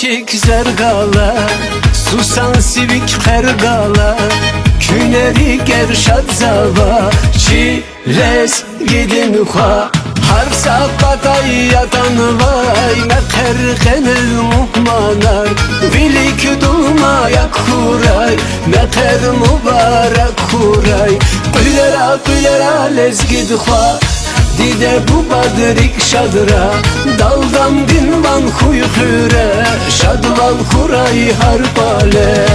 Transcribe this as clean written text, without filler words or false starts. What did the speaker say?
çek zergala, susan sivik pergala, Küneri gerşat zava, çires gidin ha. Har sakatay yatan vay, ne kerkenel muhmanar, Vilik dulmaya kuray, ne ter mübarek kuray. Kulera lezgid ha, dide bu badrik şadra, Daldam dinvan huy hüre, şadval kuray harpale.